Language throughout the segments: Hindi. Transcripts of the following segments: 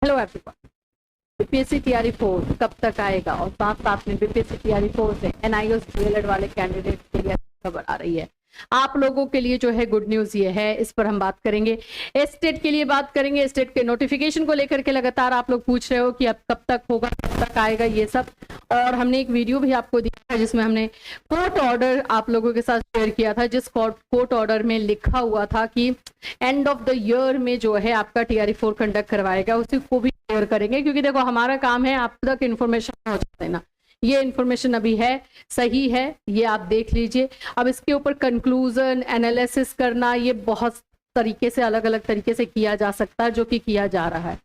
हेलो एवरीवन, बीपीएससी टीआरई 4 कब तक आएगा और साथ साथ में बीपीएससी टीआरई 4 से एनआईओएस डीएलएड वाले कैंडिडेट के लिए खबर आ रही है। आप लोगों के लिए जो है गुड न्यूज ये है, इस पर हम बात करेंगे। स्टेट के लिए बात करेंगे, स्टेट के नोटिफिकेशन को लेकर के लगातार आप लोग पूछ रहे हो कि अब कब तक होगा, कब तक आएगा ये सब। और हमने एक वीडियो भी आपको दिया है जिसमें हमने कोर्ट ऑर्डर आप लोगों के साथ शेयर किया था, जिस कोर्ट ऑर्डर में लिखा हुआ था कि एंड ऑफ द ईयर में जो है आपका टीआरई 4 कंडक्ट करवाएगा, उसी को भी शेयर करेंगे। क्योंकि देखो हमारा काम है आप तक इन्फॉर्मेशन पहुंचा देना। ये इन्फॉर्मेशन अभी है, सही है, ये आप देख लीजिए। अब इसके ऊपर कंक्लूजन एनालिसिस करना ये बहुत तरीके से, अलग अलग तरीके से किया जा सकता है, जो कि किया जा रहा है।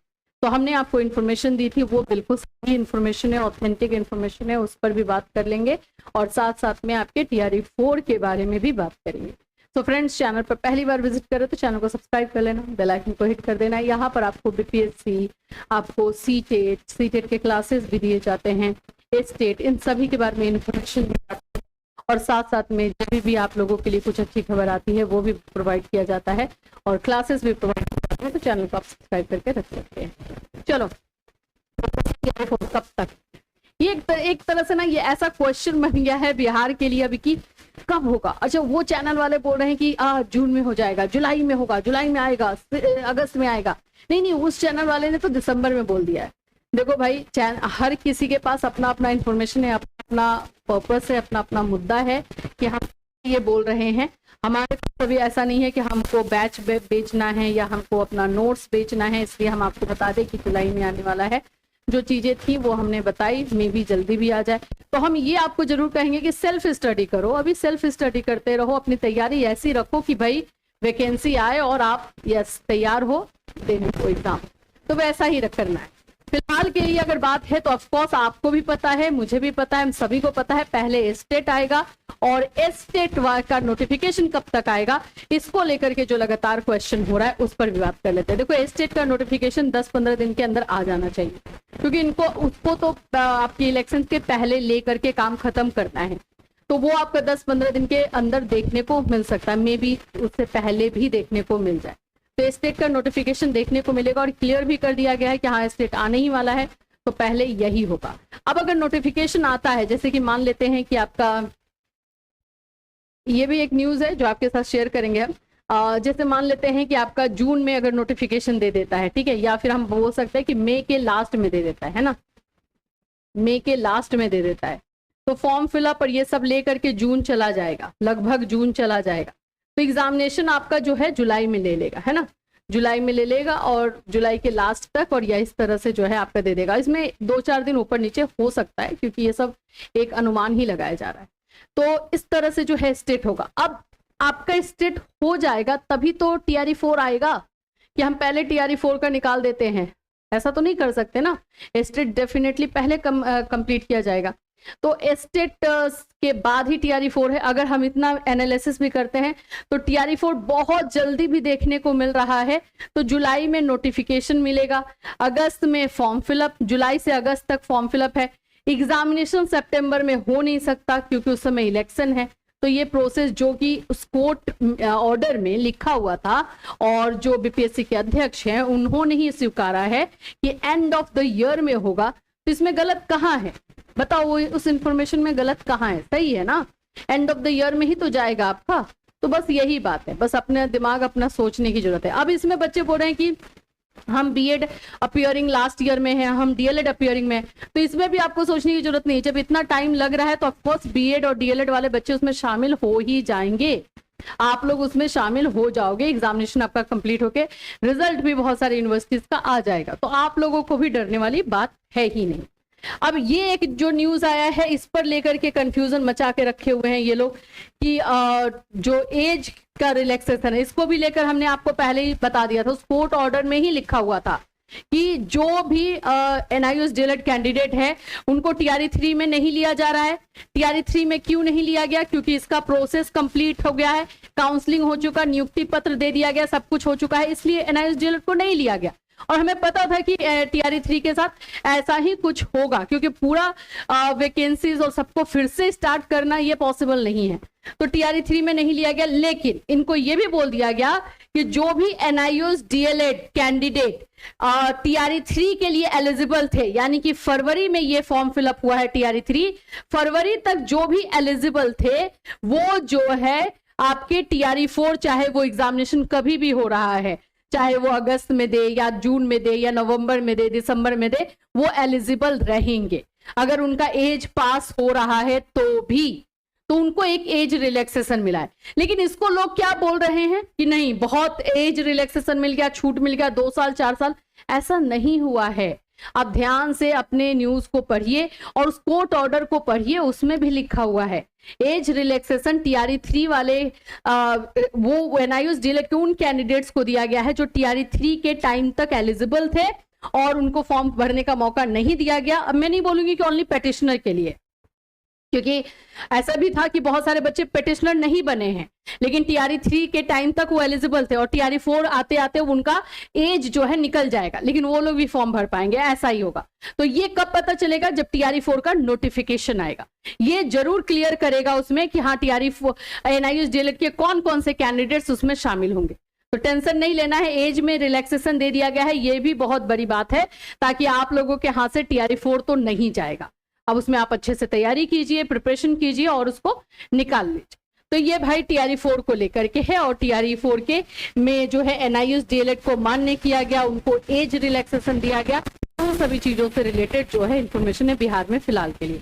तो हमने आपको इन्फॉर्मेशन दी थी, वो बिल्कुल सही इन्फॉर्मेशन है, ऑथेंटिक इन्फॉर्मेशन है, उस पर भी बात कर लेंगे और साथ साथ में आपके टीआरई 4 के बारे में भी बात करेंगे। तो फ्रेंड्स, चैनल पर पहली बार विजिट करें तो चैनल को सब्सक्राइब कर लेना, बेल आइकन को हिट कर देना। यहाँ पर आपको बीपीएससी, आपको सीटेट के क्लासेस भी दिए जाते हैं, स्टेट, इन सभी के बारे में इन्फॉर्मेशन दी जाती है और साथ साथ में जब भी आप लोगों के लिए कुछ अच्छी खबर आती है वो भी प्रोवाइड किया जाता है और क्लासेस भी प्रोवाइड किया जाता है। तो चैनल को आप सब्सक्राइब करके रख सकते हैं। चलो, कब तक, ये एक तरह से ना ये ऐसा क्वेश्चन बन गया है बिहार के लिए अभी कि कब होगा। अच्छा, वो चैनल वाले बोल रहे हैं कि जून में हो जाएगा, जुलाई में होगा, जुलाई में आएगा, अगस्त में आएगा। नहीं, उस चैनल वाले ने तो दिसंबर में बोल दिया है। देखो भाई, हर किसी के पास अपना अपना इंफॉर्मेशन है, अपना पर्पस है, अपना अपना मुद्दा है कि हम ये बोल रहे हैं। हमारे पास अभी ऐसा नहीं है कि हमको बैच बेचना है या हमको अपना नोट्स बेचना है, इसलिए हम आपको बता दें कि जुलाई में आने वाला है। जो चीजें थी वो हमने बताई, मे भी जल्दी भी आ जाए। तो हम ये आपको जरूर कहेंगे कि सेल्फ स्टडी करो, अभी सेल्फ स्टडी करते रहो, अपनी तैयारी ऐसी रखो कि भाई वैकेंसी आए और आप यस तैयार हो देने को एग्जाम, तो वैसा ही करना है। फिलहाल के लिए अगर बात है तो ऑफकोर्स आपको भी पता है, मुझे भी पता है, हम सभी को पता है, पहले स्टेट आएगा और स्टेट का नोटिफिकेशन कब तक आएगा, इसको लेकर के जो लगातार क्वेश्चन हो रहा है उस पर भी बात कर लेते हैं। देखो, स्टेट का नोटिफिकेशन 10-15 दिन के अंदर आ जाना चाहिए, क्योंकि इनको उसको तो आपकी इलेक्शन के पहले लेकर के काम खत्म करना है। तो वो आपका 10-15 दिन के अंदर देखने को मिल सकता है, मे बी उससे पहले भी देखने को मिल जाए। तो स्टेट का नोटिफिकेशन देखने को मिलेगा और क्लियर भी कर दिया गया है कि हाँ स्टेट आने ही वाला है, तो पहले यही होगा। अब अगर नोटिफिकेशन आता है, जैसे कि मान लेते हैं कि आपका, ये भी एक न्यूज है जो आपके साथ शेयर करेंगे हम, जैसे मान लेते हैं कि आपका जून में अगर नोटिफिकेशन दे देता है, ठीक है, या फिर हम बोल सकते हैं कि मई के लास्ट में दे देता है ना, मई के लास्ट में दे देता है, तो फॉर्म फिलअप और ये सब लेकर के जून चला जाएगा, लगभग जून चला जाएगा। तो एग्जामिनेशन आपका जो है जुलाई में ले लेगा, है ना, जुलाई में ले लेगा और जुलाई के लास्ट तक, और या इस तरह से जो है आपका दे देगा। इसमें 2-4 दिन ऊपर नीचे हो सकता है, क्योंकि ये सब एक अनुमान ही लगाया जा रहा है। तो इस तरह से जो है स्टेट होगा। अब आपका स्टेट हो जाएगा तभी तो टीआरई 4 आएगा, कि हम पहले टीआरई 4 का निकाल देते हैं, ऐसा तो नहीं कर सकते ना। स्टेट डेफिनेटली पहले कंप्लीट किया जाएगा, तो स्टेट के बाद ही टीआरई 4 है। अगर हम इतना एनालिसिस भी करते हैं तो टीआरई 4 बहुत जल्दी भी देखने को मिल रहा है। तो जुलाई में नोटिफिकेशन मिलेगा, अगस्त में फॉर्म फिलअप, जुलाई से अगस्त तक फॉर्म फिलअप है। एग्जामिनेशन सितंबर में हो नहीं सकता क्योंकि उस समय इलेक्शन है। तो ये प्रोसेस जो कि उस कोर्ट ऑर्डर में लिखा हुआ था और जो बीपीएससी के अध्यक्ष हैं उन्होंने ही स्वीकारा है कि एंड ऑफ द ईयर में होगा। तो इसमें गलत कहाँ है बताओ, वो उस इंफॉर्मेशन में गलत कहाँ है? सही है ना, एंड ऑफ द ईयर में ही तो जाएगा आपका। तो बस यही बात है, बस अपने दिमाग अपना सोचने की जरूरत है। अब इसमें बच्चे बोल रहे हैं कि हम बीएड अपीयरिंग लास्ट ईयर में है, हम डीएलएड अपीयरिंग में, तो इसमें भी आपको सोचने की जरूरत नहीं। जब इतना टाइम लग रहा है तो ऑफकोर्स बीएड और डीएलएड वाले बच्चे उसमें शामिल हो ही जाएंगे, आप लोग उसमें शामिल हो जाओगे। एग्जामिनेशन आपका कंप्लीट होके रिजल्ट भी बहुत सारी यूनिवर्सिटीज का आ जाएगा, तो आप लोगों को भी डरने वाली बात है ही नहीं। अब ये एक जो न्यूज आया है इस पर लेकर के कंफ्यूजन मचा के रखे हुए हैं ये लोग कि जो एज का रिलैक्सेशन है, इसको भी लेकर हमने आपको पहले ही बता दिया था। उस कोर्ट ऑर्डर में ही लिखा हुआ था कि जो भी एनआईओएस डीएलएड कैंडिडेट है उनको टीआरई 3 में नहीं लिया जा रहा है। टीआरई 3 में क्यों नहीं लिया गया? क्योंकि इसका प्रोसेस कंप्लीट हो गया है, काउंसलिंग हो चुका, नियुक्ति पत्र दे दिया गया, सब कुछ हो चुका है, इसलिए एनआईओएस डीएलएड को नहीं लिया गया। और हमें पता था कि टीआरई 3 के साथ ऐसा ही कुछ होगा, क्योंकि पूरा वैकेंसीज और सबको फिर से स्टार्ट करना ये पॉसिबल नहीं है। तो टीआरई 3 में नहीं लिया गया। लेकिन इनको ये भी बोल दिया गया कि जो भी एनआईओज डीएलएड कैंडिडेट टीआरई 3 के लिए एलिजिबल थे, यानी कि फरवरी में ये फॉर्म फिलअप हुआ है टीआरई 3, फरवरी तक जो भी एलिजिबल थे वो जो है आपके टीआरई 4, चाहे वो एग्जामिनेशन कभी भी हो रहा है, चाहे वो अगस्त में दे या जून में दे या नवंबर में दे, दिसंबर में दे, वो एलिजिबल रहेंगे। अगर उनका एज पास हो रहा है तो भी, तो उनको एक एज रिलैक्सेशन मिला है। लेकिन इसको लोग क्या बोल रहे हैं कि नहीं, बहुत एज रिलैक्सेशन मिल गया, छूट मिल गया, 2 साल 4 साल, ऐसा नहीं हुआ है। आप ध्यान से अपने न्यूज को पढ़िए और उस कोर्ट ऑर्डर को पढ़िए, उसमें भी लिखा हुआ है एज रिलैक्सेशन टीआरई 3 वाले वो एनआईओज डीएलएड के उन कैंडिडेट्स को दिया गया है जो टीआरई 3 के टाइम तक एलिजिबल थे और उनको फॉर्म भरने का मौका नहीं दिया गया। अब मैं नहीं बोलूंगी कि ओनली पेटिशनर के लिए, क्योंकि ऐसा भी था कि बहुत सारे बच्चे पेटिशनर नहीं बने हैं, लेकिन टीआरई 3 के टाइम तक वो एलिजिबल थे और टीआरई 4 आते आते उनका एज जो है निकल जाएगा, लेकिन वो लोग भी फॉर्म भर पाएंगे, ऐसा ही होगा। तो ये कब पता चलेगा? जब टीआरई 4 का नोटिफिकेशन आएगा। ये जरूर क्लियर करेगा उसमें कि हाँ टीआरई एनआईओज डीएलएड के कौन कौन से कैंडिडेट्स उसमें शामिल होंगे। तो टेंशन नहीं लेना है, एज में रिलैक्सेशन दे दिया गया है, ये भी बहुत बड़ी बात है, ताकि आप लोगों के हाथ से टीआरई 4 तो नहीं जाएगा। अब उसमें आप अच्छे से तैयारी कीजिए, प्रिपरेशन कीजिए और उसको निकाल लीजिए। तो ये भाई टीआरई 4 को लेकर के है, और टीआरई 4 के में जो है एनआईओज डीएलएड को मान्य किया गया, उनको एज रिलैक्सेशन दिया गया, तो सभी चीजों से रिलेटेड जो है इंफॉर्मेशन है बिहार में फिलहाल के लिए।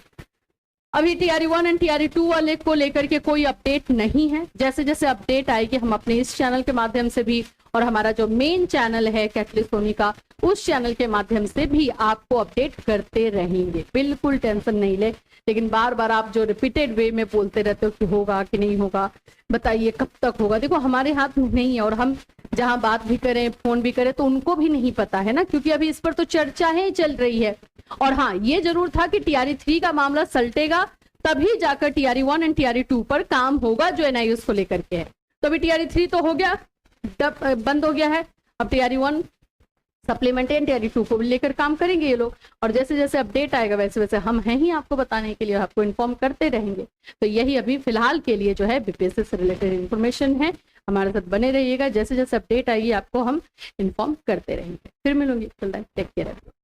अभी टीआरई 1 एंड टीआरई 2 वाले को लेकर के कोई अपडेट नहीं है। जैसे जैसे अपडेट आएगी हम अपने इस चैनल के माध्यम से भी, और हमारा जो मेन चैनल है कैटलिस्ट सोनी का, उस चैनल के माध्यम से भी आपको अपडेट करते रहेंगे। बिल्कुल टेंशन नहीं ले। लेकिन बार बार आप जो रिपीटेड वे में बोलते रहते हो कि होगा कि नहीं होगा, बताइए कब तक होगा, देखो हमारे हाथ में नहीं है, और हम जहां बात भी करें, फोन भी करें, तो उनको भी नहीं पता है ना, क्योंकि अभी इस पर तो चर्चा ही चल रही है। और हाँ, ये जरूर था कि टीआरई 3 का मामला सलटेगा तभी जाकर टीआरई 1 एंड टीआरई 2 पर काम होगा जो एनआईओज को लेकर के है। तो अभी टीआरई 3 तो हो गया, बंद हो गया है। अब टीआरई 1 सप्लीमेंट्री एंड टीआरई 2 को लेकर काम करेंगे ये लोग, और जैसे जैसे अपडेट आएगा वैसे वैसे हम हैं ही आपको बताने के लिए, आपको इन्फॉर्म करते रहेंगे। तो यही अभी फिलहाल के लिए जो है बीपीएससी से रिलेटेड इन्फॉर्मेशन है। हमारे साथ बने रहिएगा, जैसे जैसे अपडेट आएगी आपको हम इन्फॉर्म करते रहेंगे। फिर मिलूंगी, टेक केयर।